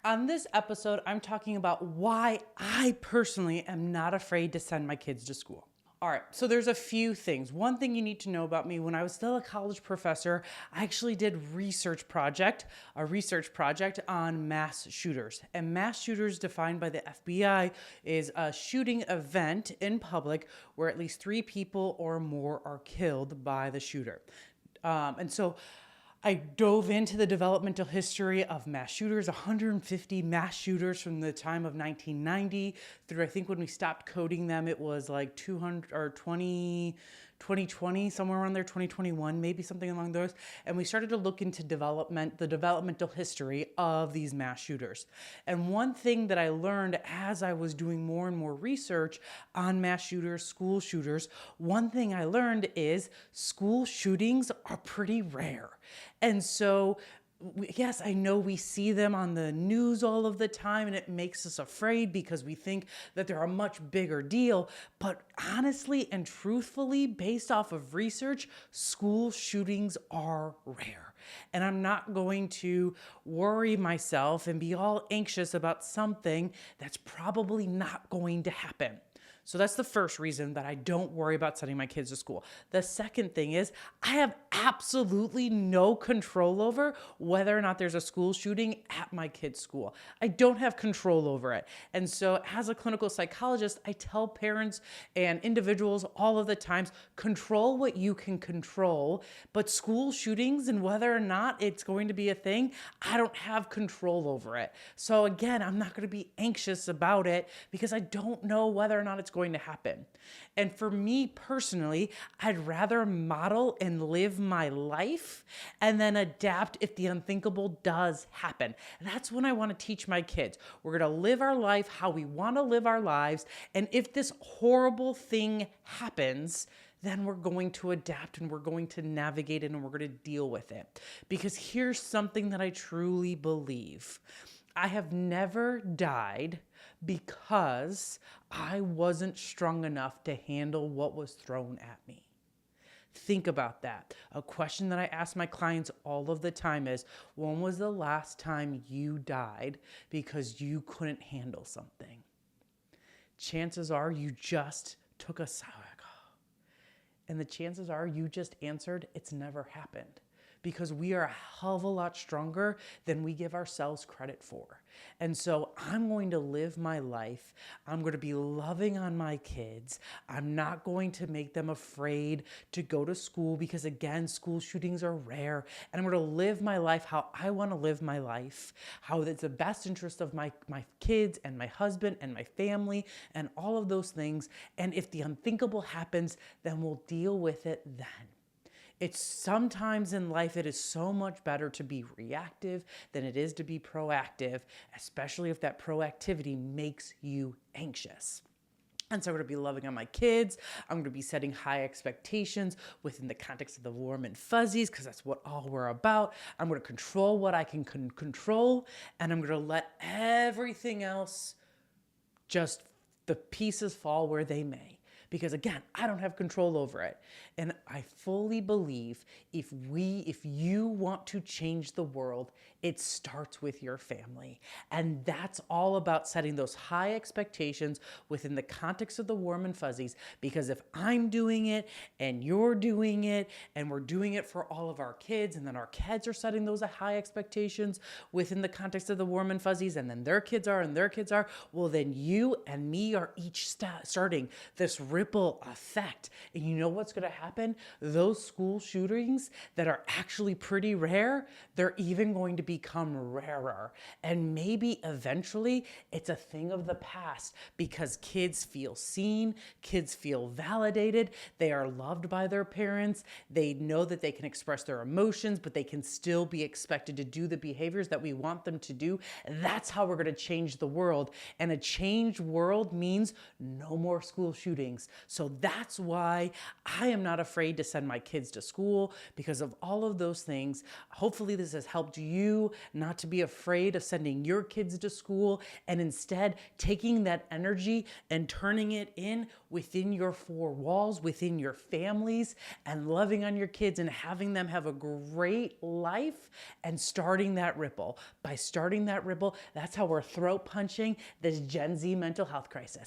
On this episode, I'm talking about why I personally am not afraid to send my kids to school. All right, so there's a few things. One thing you need to know about me, when I was still a college professor, I actually did a research project on mass shooters. And mass shooters defined by the FBI is a shooting event in public where at least 3 people or more are killed by the shooter. And so I dove into the developmental history of mass shooters, 150 mass shooters from the time of 1990 through, I think when we stopped coding them, it was like 200 or 2020, somewhere around there, 2021, maybe something along those. And we started to look into the developmental history of these mass shooters. And one thing that I learned as I was doing more and more research on mass shooters, school shooters, one thing I learned is school shootings are pretty rare. And so, yes, I know we see them on the news all of the time and it makes us afraid because we think that they're a much bigger deal. But honestly and truthfully, based off of research, school shootings are rare. And I'm not going to worry myself and be all anxious about something that's probably not going to happen. So that's the first reason that I don't worry about sending my kids to school. The second thing is I have absolutely no control over whether or not there's a school shooting at my kid's school. I don't have control over it. And so as a clinical psychologist, I tell parents and individuals all of the times, control what you can control, but school shootings and whether or not it's going to be a thing, I don't have control over it. So again, I'm not going to be anxious about it because I don't know whether or not it's going to happen. And for me personally, I'd rather model and live my life and then adapt if the unthinkable does happen. And that's when I want to teach my kids. We're going to live our life how we want to live our lives. And if this horrible thing happens, then we're going to adapt and we're going to navigate it and we're going to deal with it. Because here's something that I truly believe. I have never died because I wasn't strong enough to handle what was thrown at me. Think about that. A question that I ask my clients all of the time is, when was the last time you died because you couldn't handle something? Chances are you just took a sigh. And the chances are you just answered, it's never happened. Because we are a hell of a lot stronger than we give ourselves credit for. And so I'm going to live my life. I'm going to be loving on my kids. I'm not going to make them afraid to go to school because, again, school shootings are rare. And I'm going to live my life how I want to live my life, how it's the best interest of my kids and my husband and my family and all of those things. And if the unthinkable happens, then we'll deal with it then. It's sometimes in life, it is so much better to be reactive than it is to be proactive, especially if that proactivity makes you anxious. And so I'm going to be loving on my kids. I'm going to be setting high expectations within the context of the warm and fuzzies because that's what all we're about. I'm going to control what I can control, and I'm going to let everything else, just the pieces fall where they may. Because again, I don't have control over it. And I fully believe if you want to change the world, it starts with your family. And that's all about setting those high expectations within the context of the warm and fuzzies. Because if I'm doing it and you're doing it and we're doing it for all of our kids, and then our kids are setting those high expectations within the context of the warm and fuzzies, and then their kids are, well, then you and me are each starting this ripple effect. And you know what's going to happen? Those school shootings that are actually pretty rare, they're even going to become rarer. And maybe eventually it's a thing of the past because kids feel seen, kids feel validated, they are loved by their parents, they know that they can express their emotions, but they can still be expected to do the behaviors that we want them to do. That's how we're going to change the world. And a changed world means no more school shootings. So that's why I am not afraid to send my kids to school, because of all of those things. Hopefully this has helped you you not to be afraid of sending your kids to school, and instead taking that energy and turning it in within your four walls, within your families, and loving on your kids and having them have a great life, and starting that ripple. By starting that ripple, that's how we're throat punching this Gen Z mental health crisis.